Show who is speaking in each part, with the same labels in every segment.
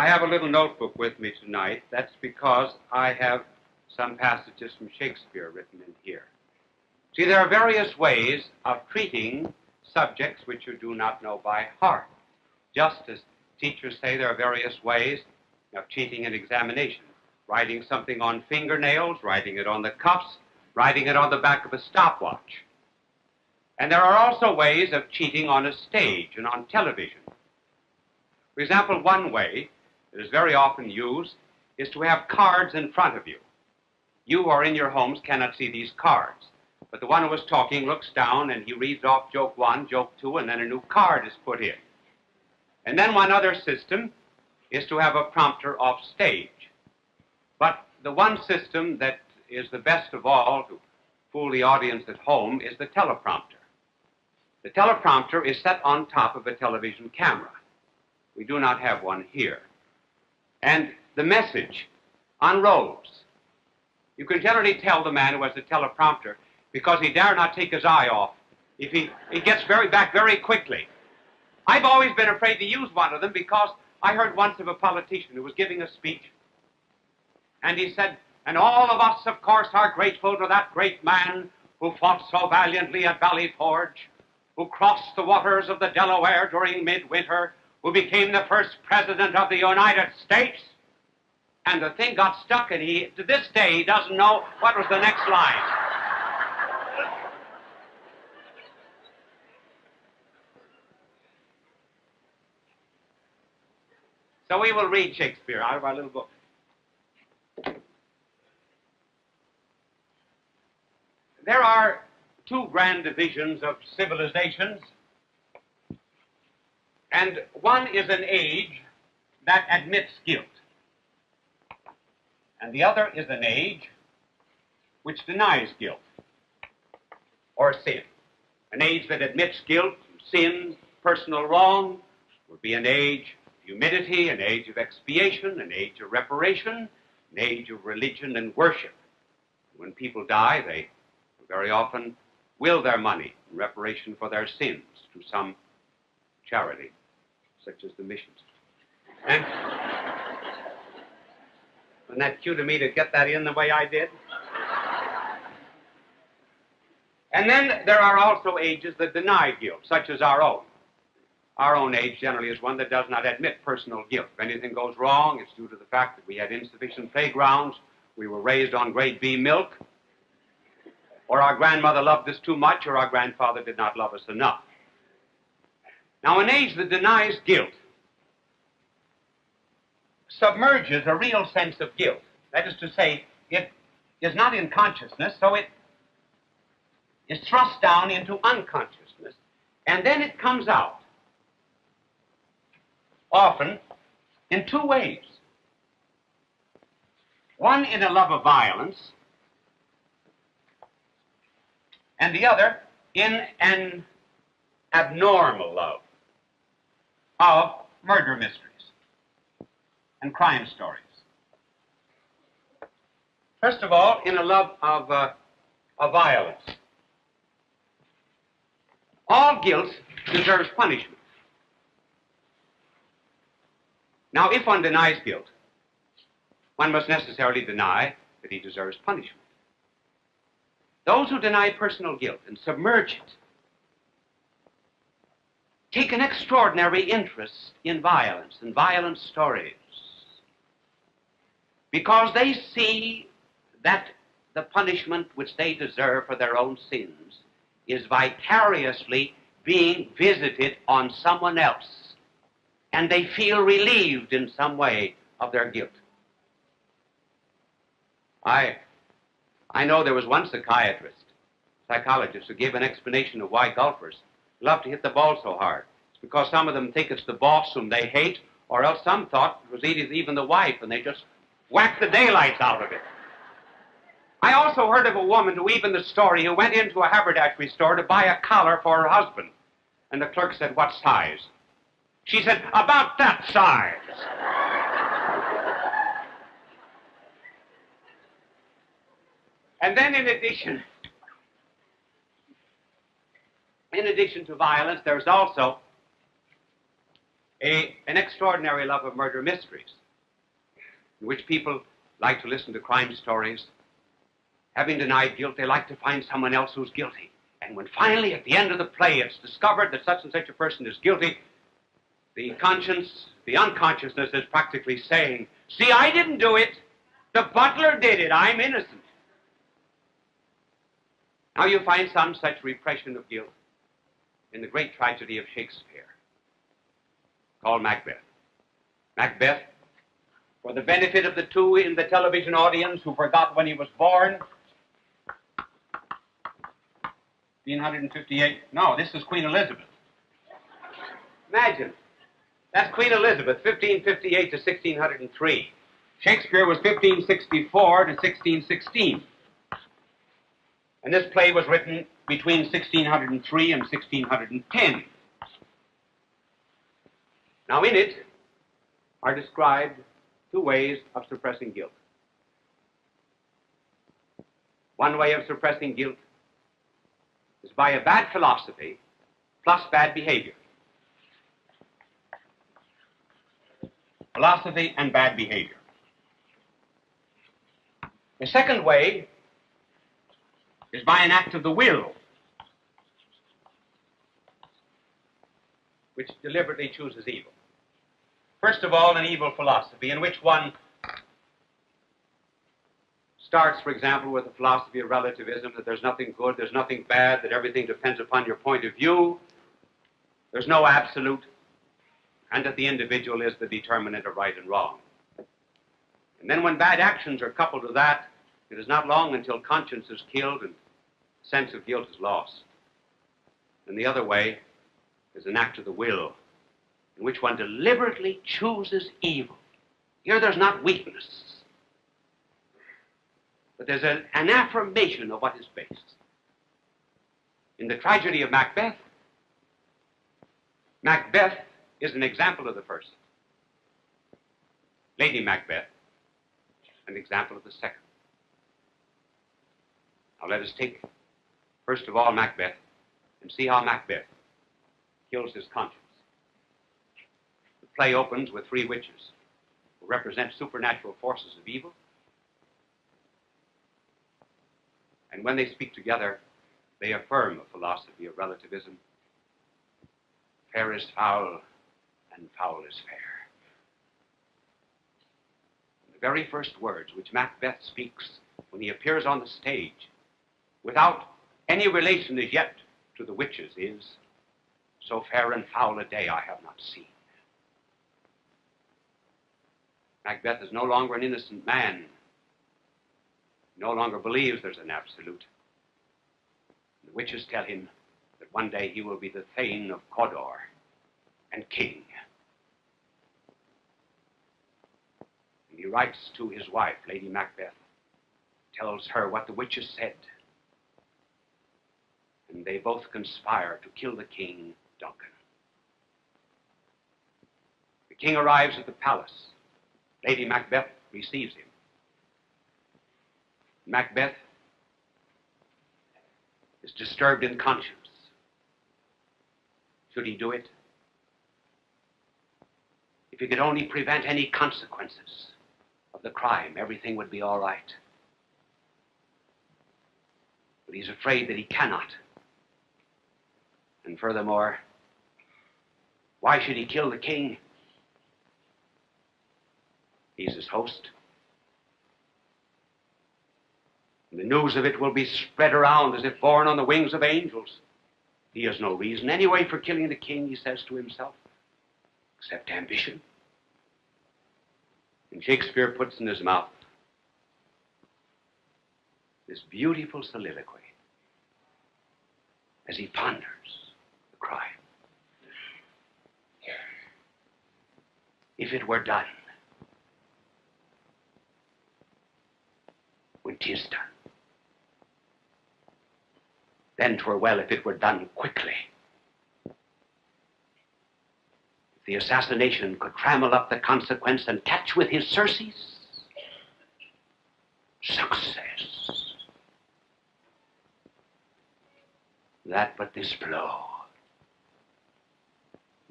Speaker 1: I have a little notebook with me tonight. That's because I have some passages from Shakespeare written in here. See, there are various ways of treating subjects which you do not know by heart. Just as teachers say there are various ways of cheating an examination. Writing something on fingernails, writing it on the cuffs, writing it on the back of a stopwatch. And there are also ways of cheating on a stage and on television. For example, one way that is very often used is to have cards in front of you. You who are in your homes cannot see these cards, but the one who is talking looks down and he reads off joke 1, joke 2, and then a new card is put in. And then one other system is to have a prompter off stage. But the one system that is the best of all to fool the audience at home is the teleprompter. The teleprompter is set on top of a television camera. We do not have one here. And the message unrolls. You can generally tell the man who has the teleprompter because he dare not take his eye off. If he gets back very quickly. I've always been afraid to use one of them because I heard once of a politician who was giving a speech, and he said, and all of us, of course, are grateful to that great man who fought so valiantly at Valley Forge, who crossed the waters of the Delaware during midwinter, who became the first president of the United States. And the thing got stuck, and he, to this day, he doesn't know what was the next line. So we will read Shakespeare out of our little book. There are two grand divisions of civilizations, and one is an age that admits guilt, and the other is an age which denies guilt or sin. An age that admits guilt, sin, personal wrong would be an age of humility, an age of expiation, an age of reparation, an age of religion and worship. When people die, they very often will their money in reparation for their sins to some charity, such as the missions. And wasn't that cute of me to get that in the way I did? And then there are also ages that deny guilt, such as our own. Our own age generally is one that does not admit personal guilt. If anything goes wrong, it's due to the fact that we had insufficient playgrounds, we were raised on grade B milk, or our grandmother loved us too much, or our grandfather did not love us enough. Now, an age that denies guilt submerges a real sense of guilt. That is to say, it is not in consciousness, so it is thrust down into unconsciousness, and then it comes out, often in two ways. One in a love of violence, and the other in an abnormal love of murder mysteries and crime stories. First of all, in a love of violence. All guilt deserves punishment. Now, if one denies guilt, one must necessarily deny that he deserves punishment. Those who deny personal guilt and submerge it take an extraordinary interest in violence and violent stories because they see that the punishment which they deserve for their own sins is vicariously being visited on someone else, and they feel relieved in some way of their guilt. I know there was one psychologist, who gave an explanation of why golfers love to hit the ball so hard. It's because some of them think it's the boss whom they hate, or else some thought it was even the wife, and they just whacked the daylights out of it. I also heard of a woman who even the story who went into a haberdashery store to buy a collar for her husband. And the clerk said, "What size?" She said, "About that size." And then in addition to violence, there's also an extraordinary love of murder mysteries, in which people like to listen to crime stories. Having denied guilt, they like to find someone else who's guilty. And when finally, at the end of the play, it's discovered that such and such a person is guilty, the conscience, the unconsciousness is practically saying, see, I didn't do it. The butler did it. I'm innocent. Now you find some such repression of guilt in the great tragedy of Shakespeare, called Macbeth. Macbeth, for the benefit of the two in the television audience who forgot when he was born, 1558. No, this is Queen Elizabeth. Imagine. That's Queen Elizabeth, 1558 to 1603. Shakespeare was 1564 to 1616. And this play was written between 1603 and 1610. Now in it are described two ways of suppressing guilt. One way of suppressing guilt is by a bad philosophy plus bad behavior. Philosophy and bad behavior. The second way is by an act of the will, which deliberately chooses evil. First of all, an evil philosophy in which one starts, for example, with the philosophy of relativism, that there's nothing good, there's nothing bad, that everything depends upon your point of view, there's no absolute, and that the individual is the determinant of right and wrong. And then when bad actions are coupled with that, it is not long until conscience is killed and sense of guilt is lost. And the other way is an act of the will, in which one deliberately chooses evil. Here there's not weakness, but there's an affirmation of what is base. In the tragedy of Macbeth, Macbeth is an example of the first. Lady Macbeth, an example of the second. Now let us take, first of all, Macbeth, and see how Macbeth kills his conscience. The play opens with three witches who represent supernatural forces of evil. And when they speak together, they affirm a philosophy of relativism. Fair is foul, and foul is fair. The very first words which Macbeth speaks when he appears on the stage, without any relation as yet to the witches, is, so fair and foul a day I have not seen. Macbeth is no longer an innocent man. He no longer believes there's an absolute. The witches tell him that one day he will be the Thane of Cawdor and king. And he writes to his wife, Lady Macbeth, tells her what the witches said. And they both conspire to kill the king, Duncan. The king arrives at the palace. Lady Macbeth receives him. Macbeth is disturbed in conscience. Should he do it? If he could only prevent any consequences of the crime, everything would be all right. But he's afraid that he cannot. And furthermore, why should he kill the king? He's his host. And the news of it will be spread around as if borne on the wings of angels. He has no reason anyway for killing the king, he says to himself, except ambition. And Shakespeare puts in his mouth this beautiful soliloquy as he ponders the crime. If it were done when 'tis done, then 'twere well if it were done quickly. If the assassination could trammel up the consequence and catch with his surcease, success. That but this blow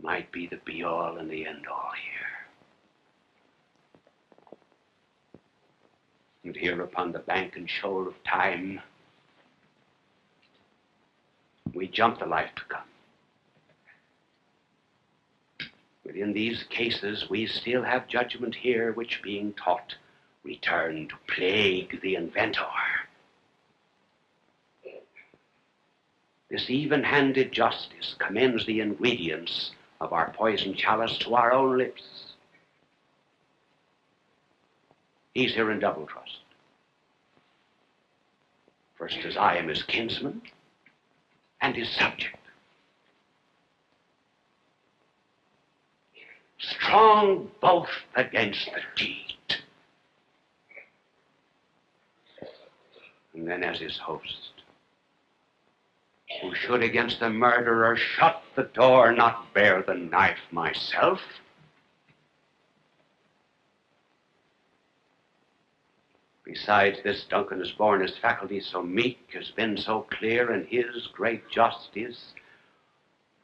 Speaker 1: might be the be-all and the end-all here. And here upon the bank and shoal of time, we jump the life to come. Within these cases, we still have judgment here, which being taught, return to plague the inventor. This even-handed justice commends the ingredients of our poison chalice to our own lips. He's here in double trust. First, as I am his kinsman and his subject. Strong both against the deed. And then as his host, who should against the murderer shut the door, not bear the knife myself. Besides this, Duncan has borne his faculties so meek, has been so clear in his great justice,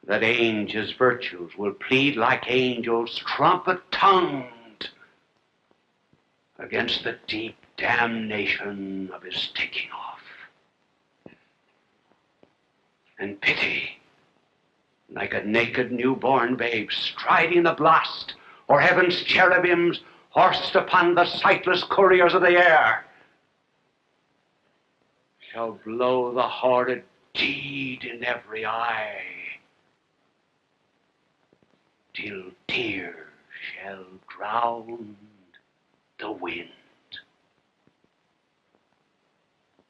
Speaker 1: that his virtues will plead like angels, trumpet-tongued, against the deep damnation of his taking off. And pity, like a naked newborn babe striding the blast, or heaven's cherubims horsed upon the sightless couriers of the air, shall blow the horrid deed in every eye, till tears shall drown the wind.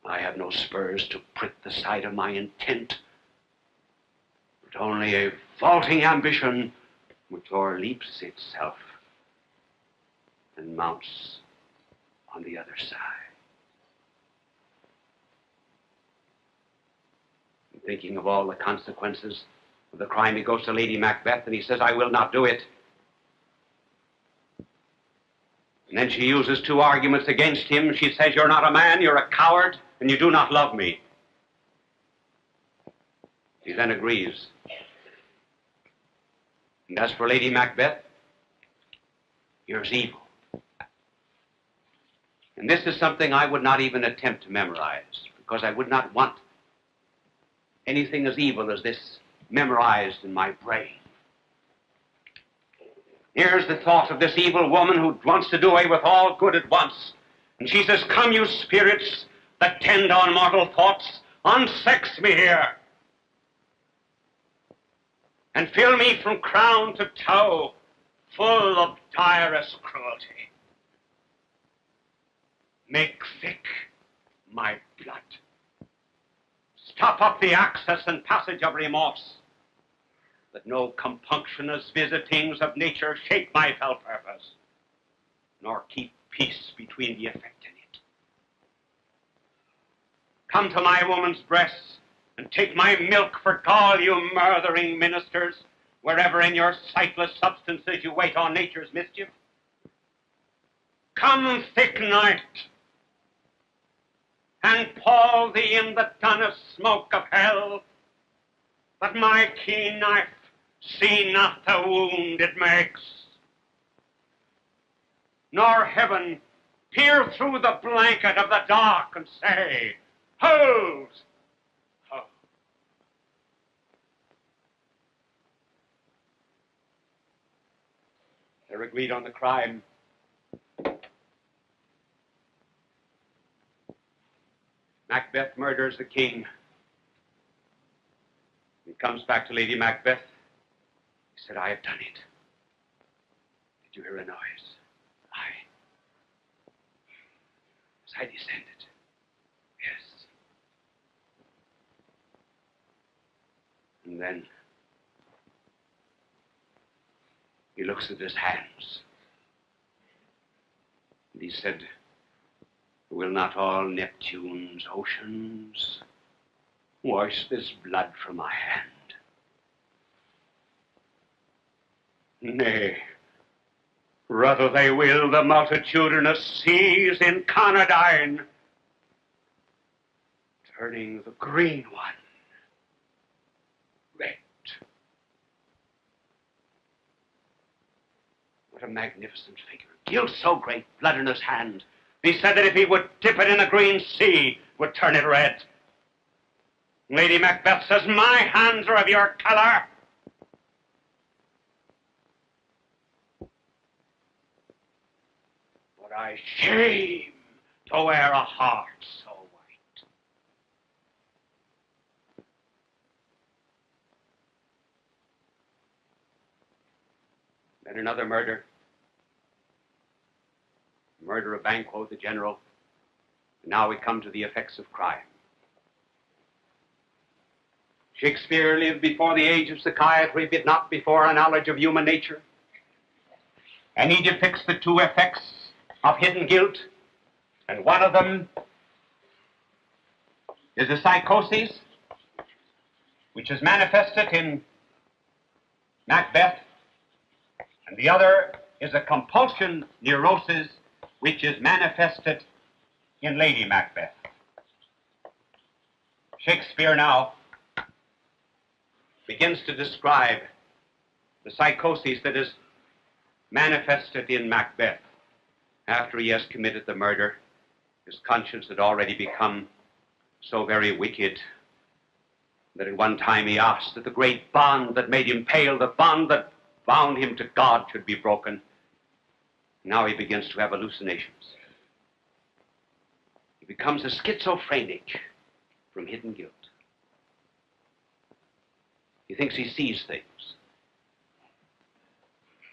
Speaker 1: I have no spurs to prick the side of my intent, but only a vaulting ambition which o'erleaps itself and mounts on the other side. And thinking of all the consequences of the crime, he goes to Lady Macbeth and he says, I will not do it. And then she uses two arguments against him. She says, you're not a man, you're a coward, and you do not love me. He then agrees. And as for Lady Macbeth, here's evil. And this is something I would not even attempt to memorize, because I would not want anything as evil as this memorized in my brain. Here's the thought of this evil woman who wants to do away with all good at once. And she says, come, you spirits that tend on mortal thoughts, unsex me here, and fill me from crown to toe full of direst cruelty. Make thick my blood. Stop up the access and passage of remorse, that no compunctious visitings of nature shake my fell purpose, nor keep peace between the effect and it. Come to my woman's breasts, and take my milk for gall, you murthering ministers, wherever in your sightless substances you wait on nature's mischief. Come, thick night, and pall thee in the dunnest smoke of hell, that my keen knife see not the wound it makes, nor heaven peer through the blanket of the dark and say, hold! Hold. They're agreed on the crime. Macbeth murders the king. He comes back to Lady Macbeth. He said, I have done it. Did you hear a noise? As I descended. Yes. And then he looks at his hands. And he said, will not all Neptune's oceans wash this blood from my hand? Nay, rather they will the multitudinous seas incarnadine, turning the green one red. What a magnificent figure. Guilt so great, blood in his hand. He said that if he would dip it in the green sea, would turn it red. Lady Macbeth says, my hands are of your color. But I shame to wear a heart so white. Then another murder. Murder of Banquo, the general. And now we come to the effects of crime. Shakespeare lived before the age of psychiatry, but not before a knowledge of human nature. And he depicts the two effects of hidden guilt, and one of them is a psychosis, which is manifested in Macbeth, and the other is a compulsion neurosis, which is manifested in Lady Macbeth. Shakespeare now begins to describe the psychosis that is manifested in Macbeth. After he has committed the murder, his conscience had already become so very wicked that at one time he asked that the great bond that made him pale, the bond that bound him to God, should be broken. Now he begins to have hallucinations. He becomes a schizophrenic from hidden guilt. He thinks he sees things.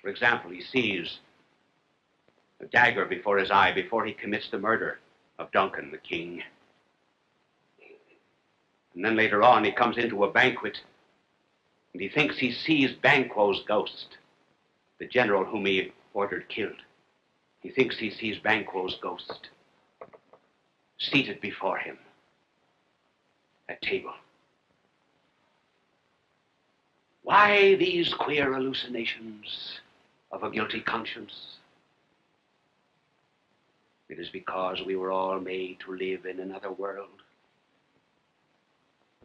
Speaker 1: For example, he sees a dagger before his eye before he commits the murder of Duncan, the king. And then later on, he comes into a banquet, and he thinks he sees Banquo's ghost, the general whom he ordered killed. He thinks he sees Banquo's ghost seated before him at table. Why these queer hallucinations of a guilty conscience? It is because we were all made to live in another world.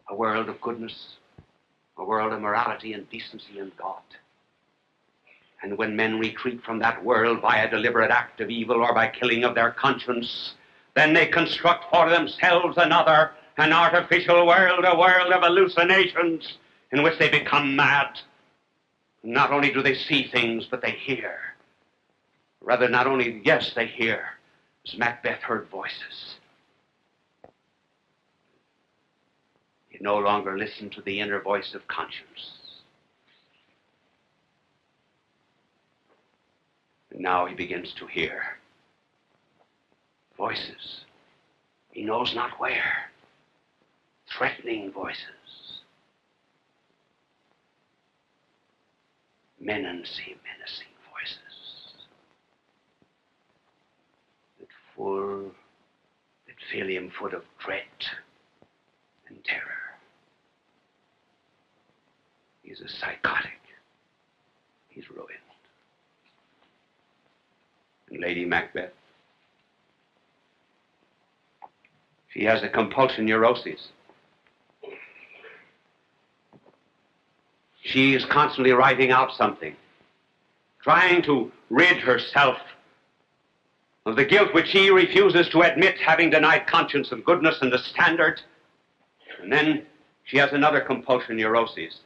Speaker 1: A world of goodness, a world of morality and decency and God. And when men retreat from that world by a deliberate act of evil or by killing of their conscience, then they construct for themselves another, an artificial world, a world of hallucinations in which they become mad. Not only do they see things, but they hear. Rather, not only, yes, they hear, as Macbeth heard voices. He no longer listened to the inner voice of conscience. And now he begins to hear voices. He knows not where. Threatening voices. Menacing voices. That fill him full of dread and terror. He's a psychotic. He's ruined. And Lady Macbeth, she has a compulsion neurosis. She is constantly writing out something, trying to rid herself of the guilt which she refuses to admit, having denied conscience and goodness and the standard. And then she has another compulsion neurosis.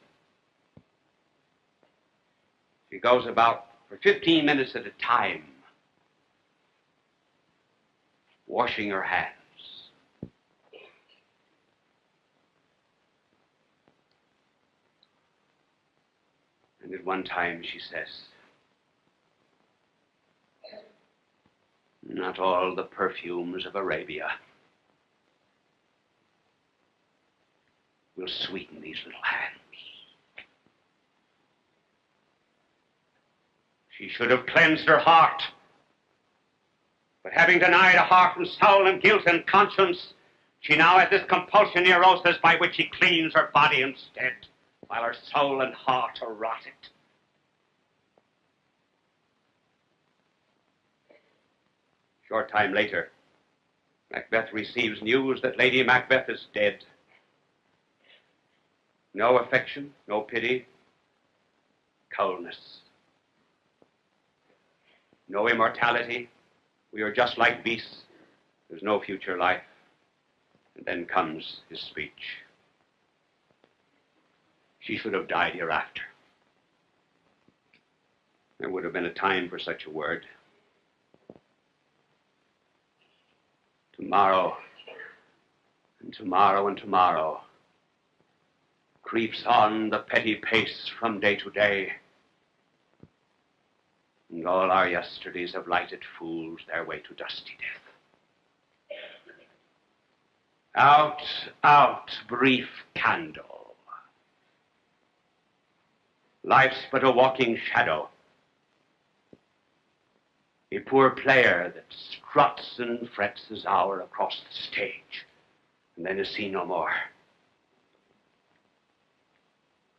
Speaker 1: She goes about for 15 minutes at a time, washing her hands. And at one time she says, not all the perfumes of Arabia will sweeten these little hands. She should have cleansed her heart. But having denied a heart and soul and guilt and conscience, she now has this compulsion neurosis by which she cleans her body instead, while her soul and heart are rotted. Short time later, Macbeth receives news that Lady Macbeth is dead. No affection, no pity, coldness. no immortality. We are just like beasts. There's no future life. And then comes his speech. She should have died hereafter. There would have been a time for such a word. Tomorrow, and tomorrow, and tomorrow creeps on the petty pace from day to day. And all our yesterdays have lighted fools their way to dusty death. Out, out, brief candle. Life's but a walking shadow. A poor player that struts and frets his hour across the stage, and then is seen no more.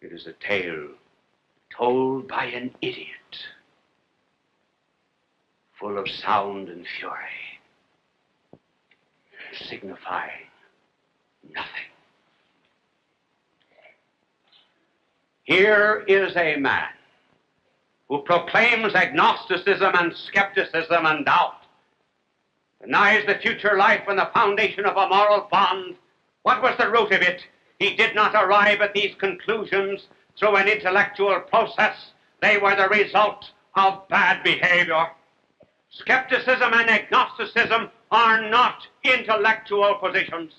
Speaker 1: It is a tale told by an idiot, full of sound and fury, signifying nothing. Here is a man who proclaims agnosticism and skepticism and doubt, denies the future life and the foundation of a moral bond. What was the root of it? He did not arrive at these conclusions through an intellectual process. They were the result of bad behavior. Skepticism and agnosticism are not intellectual positions.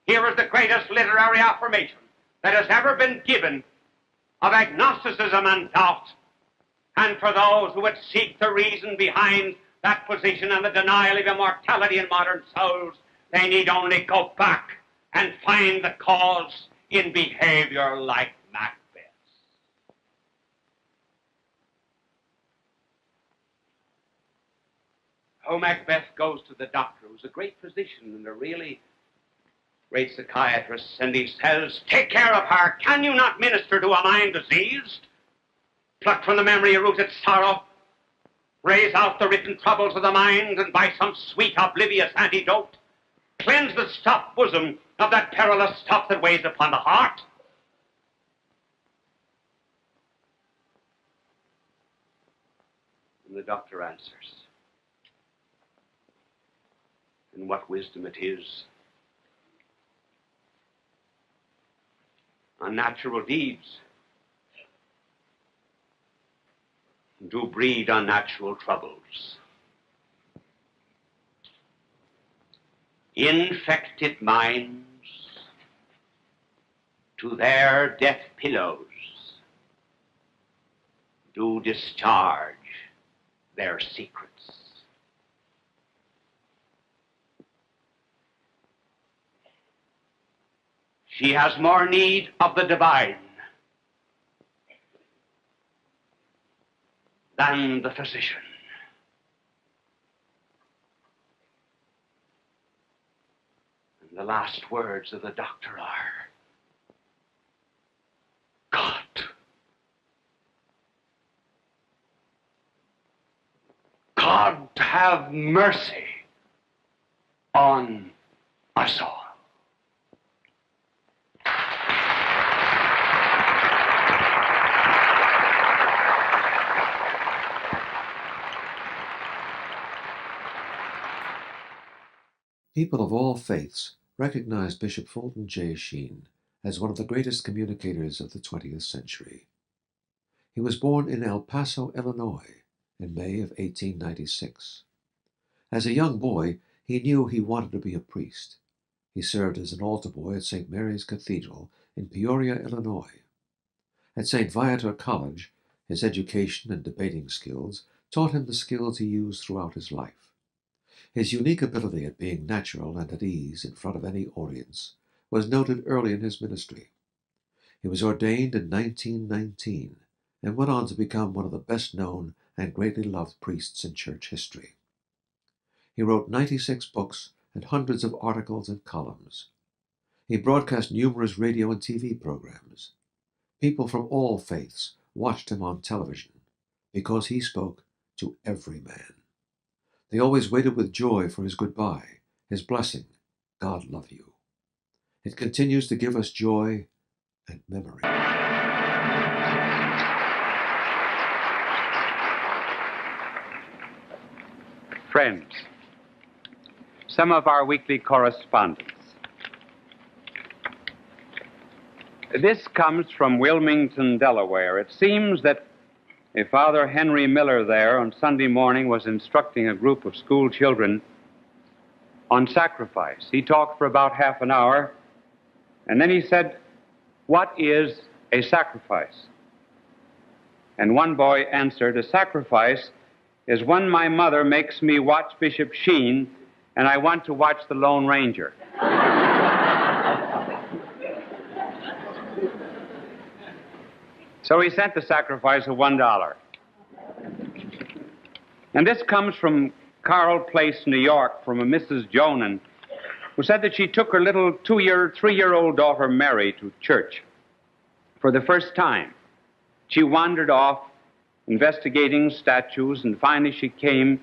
Speaker 1: Here is the greatest literary affirmation that has ever been given of agnosticism and doubt. And for those who would seek the reason behind that position and the denial of immortality in modern souls, they need only go back and find the cause in behavior like Macbeth's. Oh, Macbeth goes to the doctor, who's a great physician and a really great psychiatrist, and he says, "Take care of her. Can you not minister to a mind diseased? Pluck from the memory a rooted sorrow, raise out the written troubles of the mind, and by some sweet oblivious antidote, cleanse the stopped bosom of that perilous stuff that weighs upon the heart." And the doctor answers, and what wisdom it is. Unnatural deeds do breed unnatural troubles. Infected minds to their death pillows do discharge their secrets. She has more need of the divine than the physician. And the last words of the doctor are, God have mercy on us all.
Speaker 2: People of all faiths recognize Bishop Fulton J. Sheen as one of the greatest communicators of the 20th century. He was born in El Paso, Illinois, in May of 1896. As a young boy, he knew he wanted to be a priest. He served as an altar boy at St. Mary's Cathedral in Peoria, Illinois. At St. Viator College, his education and debating skills taught him the skills he used throughout his life. His unique ability at being natural and at ease in front of any audience was noted early in his ministry. He was ordained in 1919 and went on to become one of the best-known and greatly loved priests in church history. He wrote 96 books and hundreds of articles and columns. He broadcast numerous radio and TV programs. People from all faiths watched him on television because he spoke to every man. They always waited with joy for his goodbye, his blessing, God love you. It continues to give us joy and memory.
Speaker 1: Friends, some of our weekly correspondence. This comes from Wilmington, Delaware. It seems that a Father Henry Miller there on Sunday morning was instructing a group of school children on sacrifice. He talked for about half an hour, and then he said, "What is a sacrifice?" And one boy answered, "A sacrifice is when my mother makes me watch Bishop Sheen and I want to watch the Lone Ranger." So he sent the sacrifice of $1. And this comes from Carl Place, New York, from a Mrs. Jonan, who said that she took her little 3-year-old daughter Mary to church for the first time. She wandered off investigating statues, and finally she came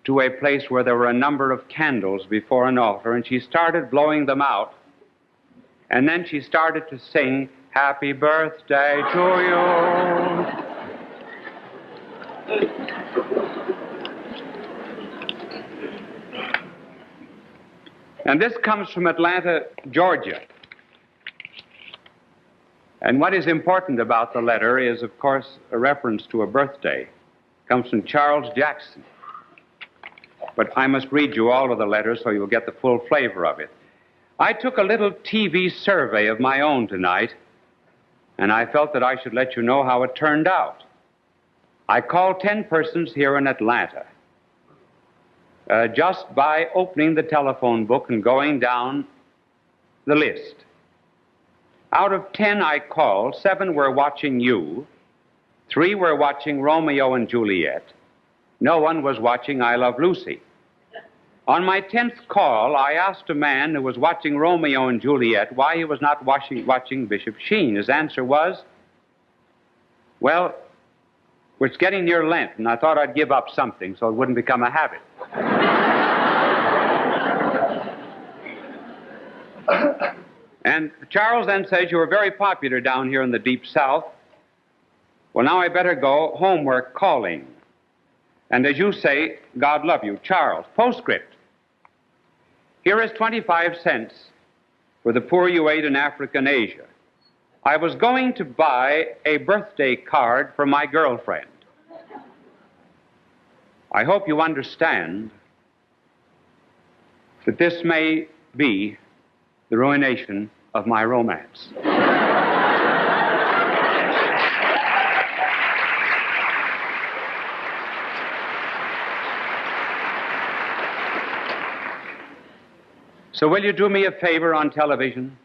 Speaker 1: to a place where there were a number of candles before an altar, and she started blowing them out. And then she started to sing, "Happy birthday to you." And this comes from Atlanta, Georgia. And what is important about the letter is, of course, a reference to a birthday. It comes from Charles Jackson. But I must read you all of the letters so you'll get the full flavor of it. I took a little TV survey of my own tonight, and I felt that I should let you know how it turned out. I called 10 persons here in Atlanta. Just by opening the telephone book and going down the list. Out of 10 I called, 7 were watching you, 3 were watching Romeo and Juliet, no one was watching I Love Lucy. On my 10th call, I asked a man who was watching Romeo and Juliet why he was not watching Bishop Sheen. His answer was, "Well, it's getting near Lent, and I thought I'd give up something so it wouldn't become a habit." And Charles then says, "You were very popular down here in the Deep South. Well, now I better go. Homework calling. And as you say, God love you, Charles." Postscript. Here is 25 cents for the poor you ate in Africa and Asia. I was going to buy a birthday card for my girlfriend. I hope you understand that this may be the ruination of my romance. So will you do me a favor on television?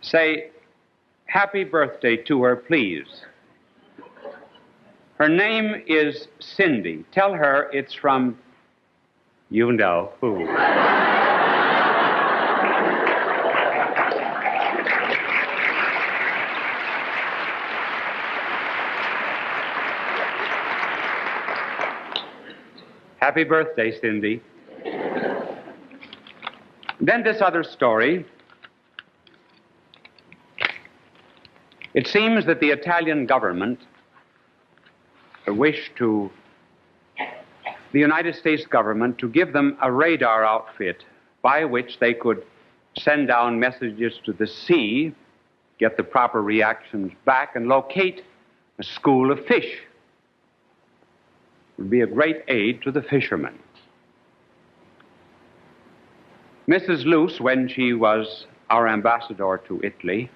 Speaker 1: Say, "Happy birthday" to her, please. Her name is Cindy. Tell her it's from you know who. Happy birthday, Cindy. Then this other story. It seems that the Italian government wished the United States government to give them a radar outfit by which they could send down messages to the sea, get the proper reactions back, and locate a school of fish. It would be a great aid to the fishermen. Mrs. Luce, when she was our ambassador to Italy,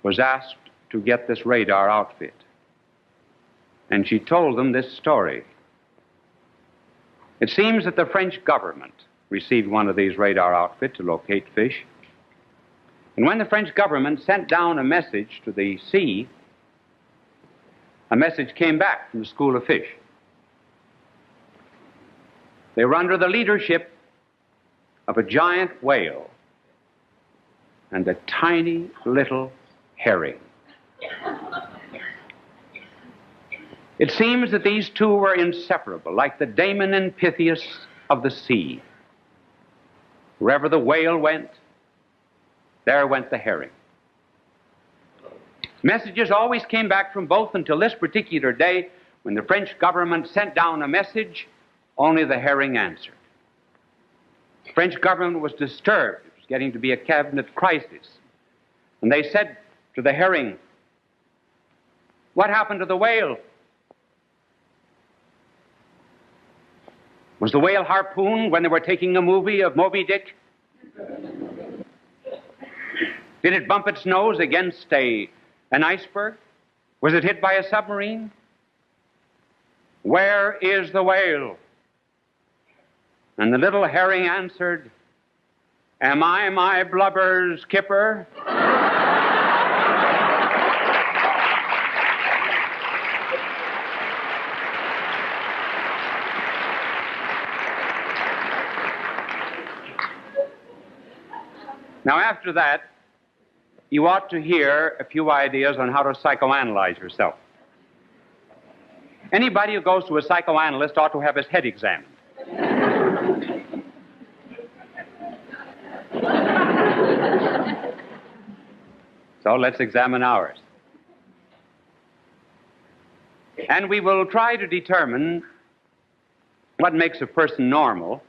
Speaker 1: was asked to get this radar outfit. And she told them this story. It seems that the French government received one of these radar outfits to locate fish. And when the French government sent down a message to the sea, a message came back from the school of fish. They were under the leadership of a giant whale and a tiny little herring. It seems that these two were inseparable, like the Damon and Pythias of the sea. Wherever the whale went, there went the herring. Messages always came back from both until this particular day when the French government sent down a message, only the herring answered. The French government was disturbed. It was getting to be a cabinet crisis. And they said to the herring, "What happened to the whale? Was the whale harpooned when they were taking a movie of Moby Dick? Did it bump its nose against an iceberg? Was it hit by a submarine? Where is the whale?" And the little herring answered, "Am I my blubber's kipper?" Now, after that, you ought to hear a few ideas on how to psychoanalyze yourself. Anybody who goes to a psychoanalyst ought to have his head examined. So let's examine ours. And we will try to determine what makes a person normal,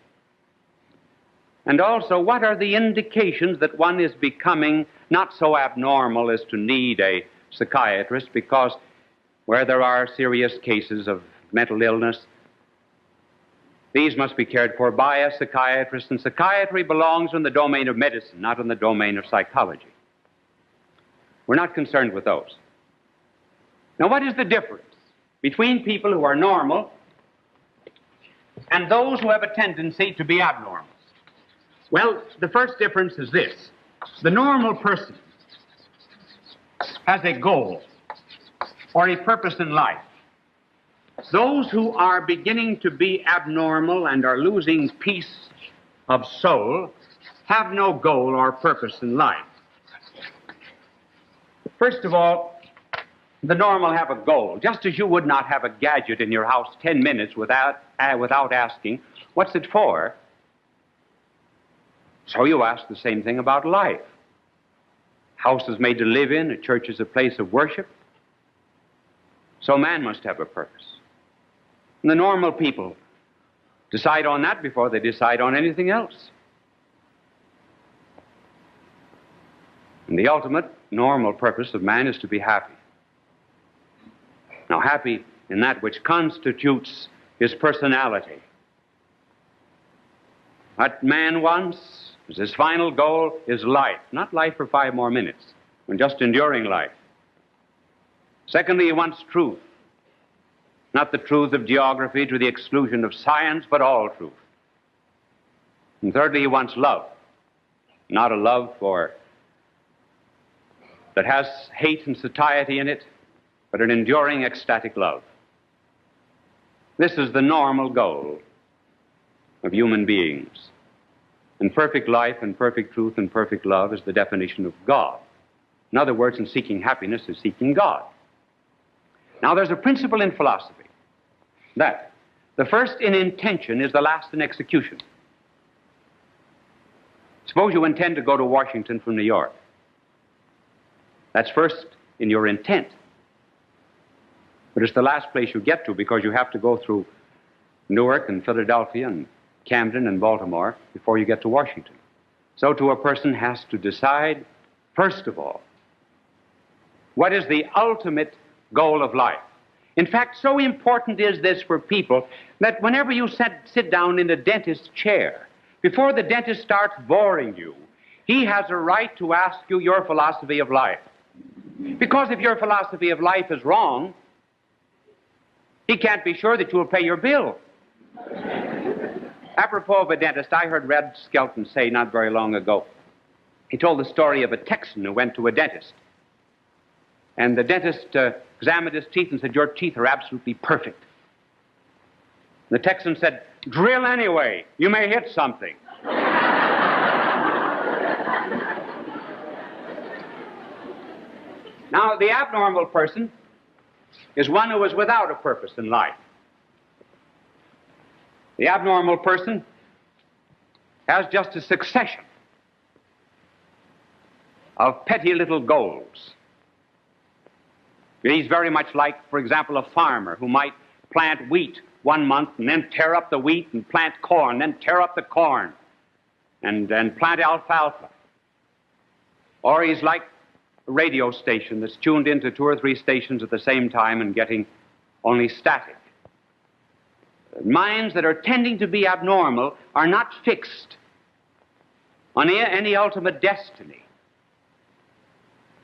Speaker 1: and also what are the indications that one is becoming not so abnormal as to need a psychiatrist, because where there are serious cases of mental illness, these must be cared for by a psychiatrist, and psychiatry belongs in the domain of medicine, not in the domain of psychology. We're not concerned with those. Now, what is the difference between people who are normal and those who have a tendency to be abnormal? Well, the first difference is this. The normal person has a goal or a purpose in life. Those who are beginning to be abnormal and are losing peace of soul have no goal or purpose in life. First of all, the normal have a goal. Just as you would not have a gadget in your house 10 minutes without asking, "What's it for?" So you ask the same thing about life. House is made to live in, a church is a place of worship. So man must have a purpose. And the normal people decide on that before they decide on anything else. And the ultimate normal purpose of man is to be happy. Now, happy in that which constitutes his personality. What man wants as his final goal is life, not life for 5 more minutes, and just enduring life. Secondly, he wants truth, not the truth of geography to the exclusion of science, but all truth. And thirdly, he wants love, not a love that has hate and satiety in it, but an enduring ecstatic love. This is the normal goal of human beings. And perfect life and perfect truth and perfect love is the definition of God. In other words, in seeking happiness is seeking God. Now, there's a principle in philosophy that the first in intention is the last in execution. Suppose you intend to go to Washington from New York. That's first in your intent. But it's the last place you get to, because you have to go through Newark and Philadelphia and Camden and Baltimore before you get to Washington. So too a person has to decide, first of all, what is the ultimate goal of life. In fact, so important is this for people that whenever you sit down in a dentist's chair, before the dentist starts boring you, he has a right to ask you your philosophy of life. Because if your philosophy of life is wrong, he can't be sure that you will pay your bill. Apropos of a dentist, I heard Red Skelton say not very long ago, he told the story of a Texan who went to a dentist. And the dentist examined his teeth and said, "Your teeth are absolutely perfect." The Texan said, "Drill anyway. You may hit something." Now, the abnormal person is one who is without a purpose in life. The abnormal person has just a succession of petty little goals. He's very much like, for example, a farmer who might plant wheat 1 month and then tear up the wheat and plant corn, then tear up the corn and plant alfalfa. Or he's like a radio station that's tuned into 2 or 3 stations at the same time and getting only static. Minds that are tending to be abnormal are not fixed on any ultimate destiny.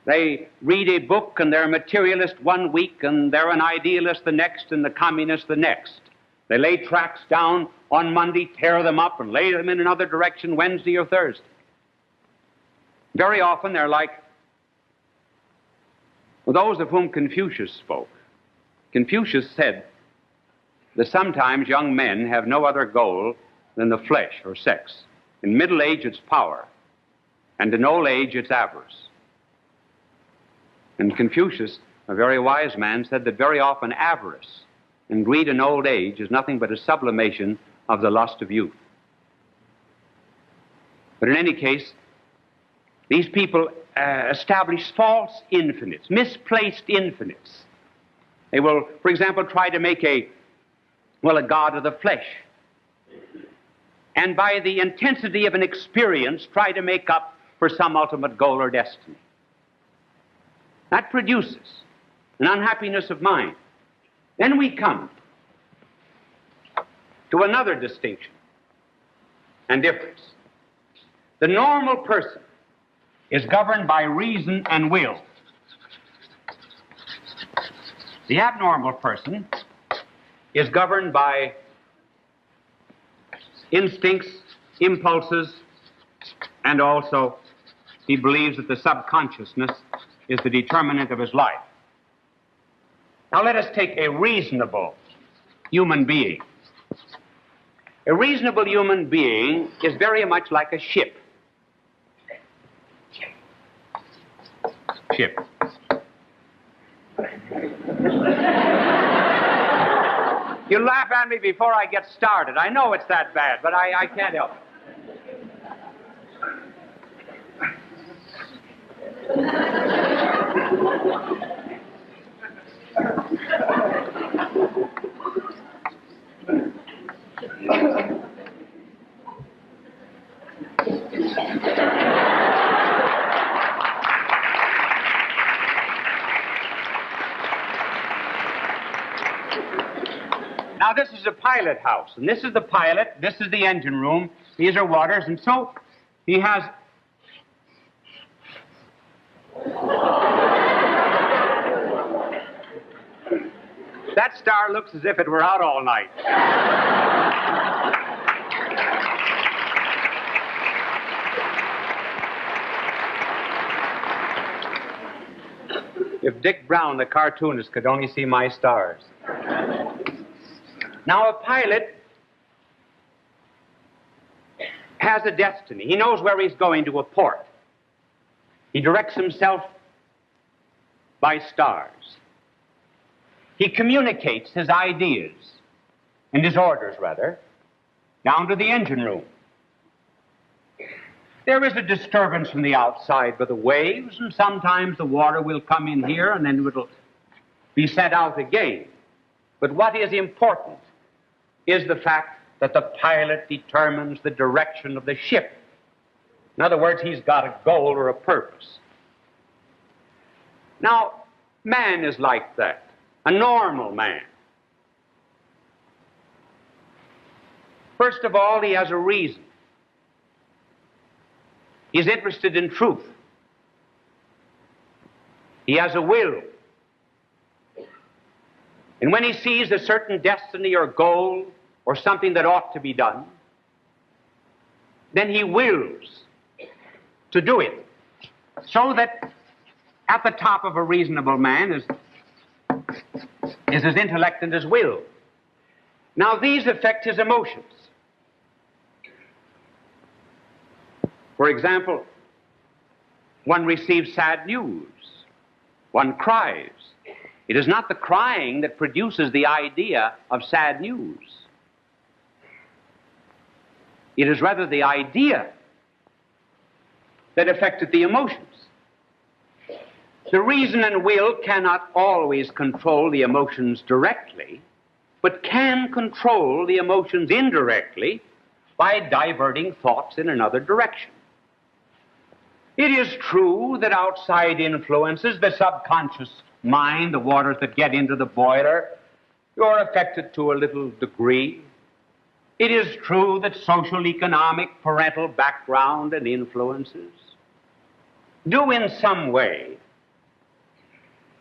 Speaker 1: They read a book and they're a materialist 1 week and they're an idealist the next and the communist the next. They lay tracks down on Monday, tear them up, and lay them in another direction Wednesday or Thursday. Very often they're like those of whom Confucius spoke. Confucius said that sometimes young men have no other goal than the flesh or sex. In middle age it's power, and in old age it's avarice. And Confucius, a very wise man, said that very often avarice and greed in old age is nothing but a sublimation of the lust of youth. But in any case, these people establish false infinites, misplaced infinites. They will, for example, try to make a god of the flesh. And by the intensity of an experience, try to make up for some ultimate goal or destiny. That produces an unhappiness of mind. Then we come to another distinction and difference. The normal person is governed by reason and will. The abnormal person is governed by instincts, impulses, and also he believes that the subconsciousness is the determinant of his life. Now let us take a reasonable human being. A reasonable human being is very much like a ship. Ship. You laugh at me before I get started. I know it's that bad, but I can't help Now, this is a pilot house, and this is the pilot, this is the engine room, these are waters, and so he has... That star looks as if it were out all night. If Dick Brown, the cartoonist, could only see my stars. Now, a pilot has a destiny. He knows where he's going to a port. He directs himself by stars. He communicates his ideas, and his orders, rather, down to the engine room. There is a disturbance from the outside by the waves, and sometimes the water will come in here, and then it will be sent out again. But what is important is the fact that the pilot determines the direction of the ship. In other words, he's got a goal or a purpose. Now, man is like that, a normal man. First of all, he has a reason. He's interested in truth. He has a will. And when he sees a certain destiny or goal or something that ought to be done, then he wills to do it. So that at the top of a reasonable man is his intellect and his will. Now these affect his emotions. For example, one receives sad news. One cries. It is not the crying that produces the idea of sad news. It is rather the idea that affected the emotions. The reason and will cannot always control the emotions directly, but can control the emotions indirectly by diverting thoughts in another direction. It is true that outside influences, the subconscious mind, the waters that get into the boiler, you're affected to a little degree. It is true that social, economic, parental background and influences do in some way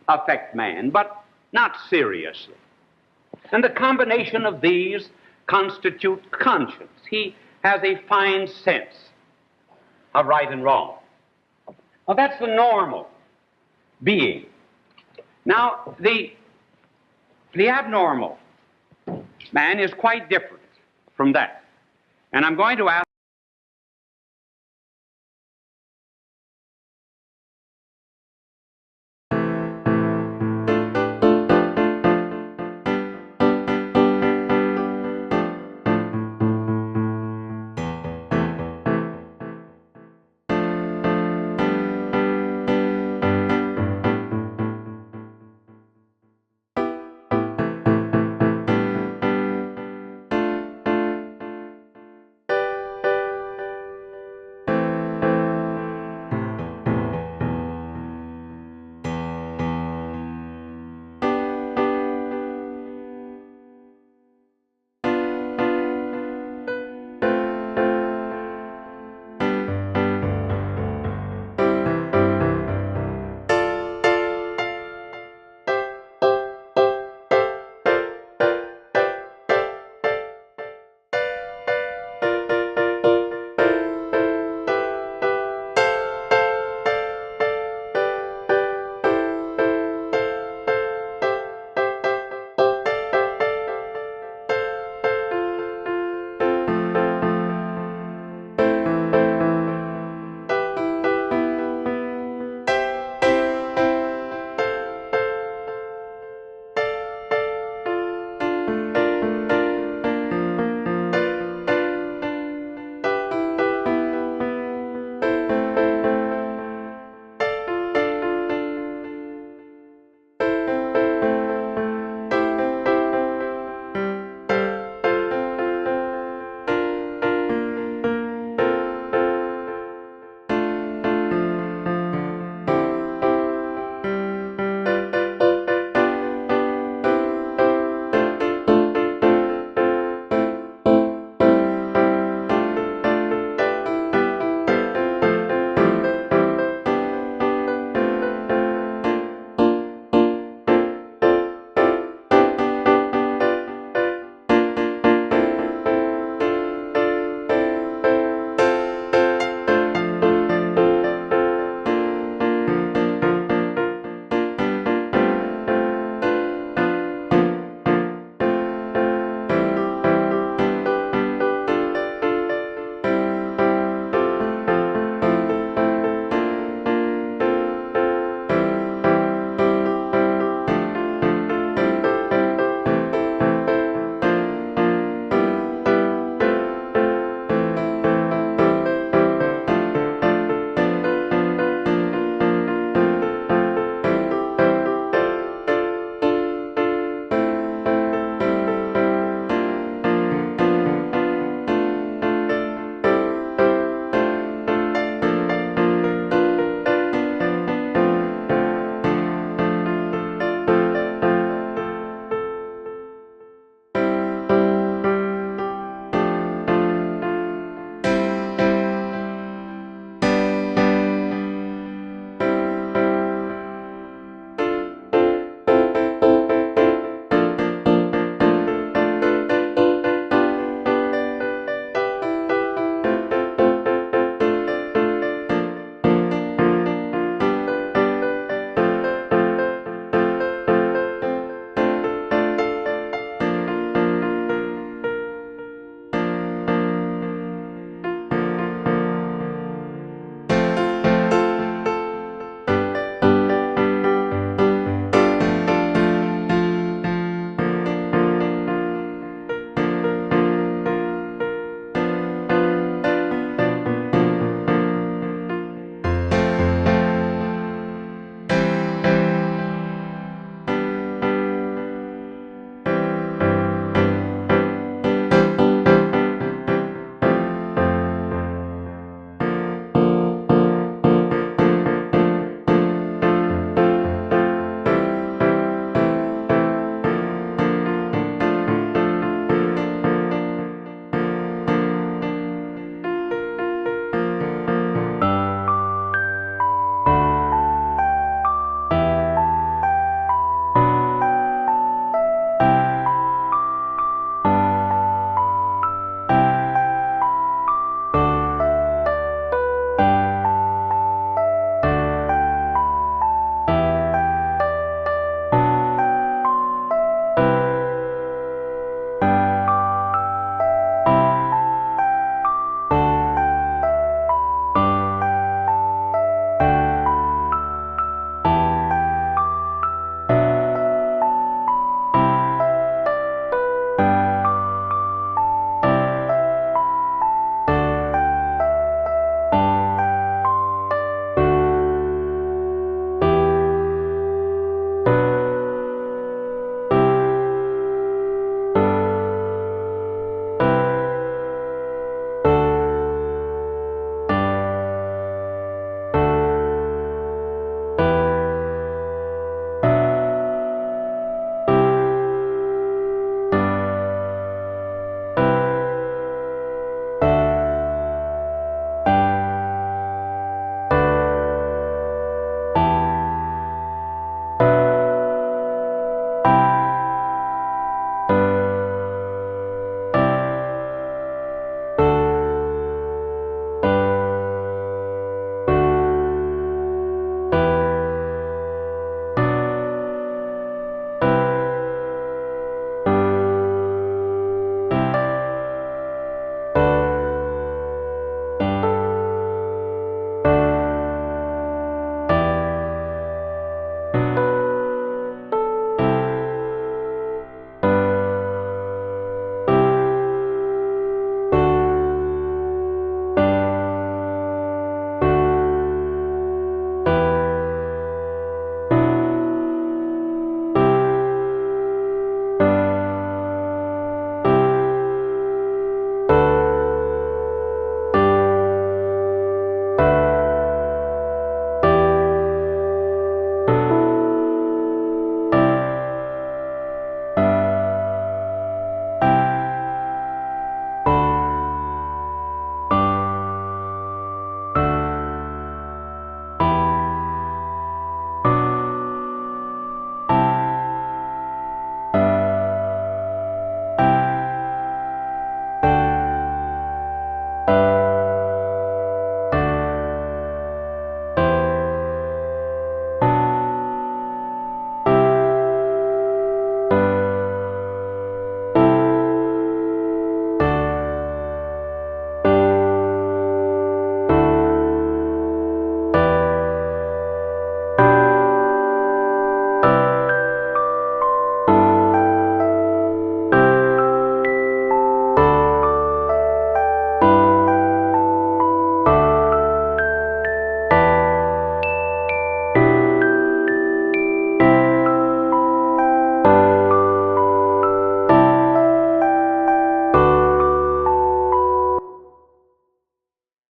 Speaker 1: affect man, but not seriously. And the combination of these constitute conscience. He has a fine sense of right and wrong. Well, that's the normal being. Now, the abnormal man is quite different from that. And I'm going to ask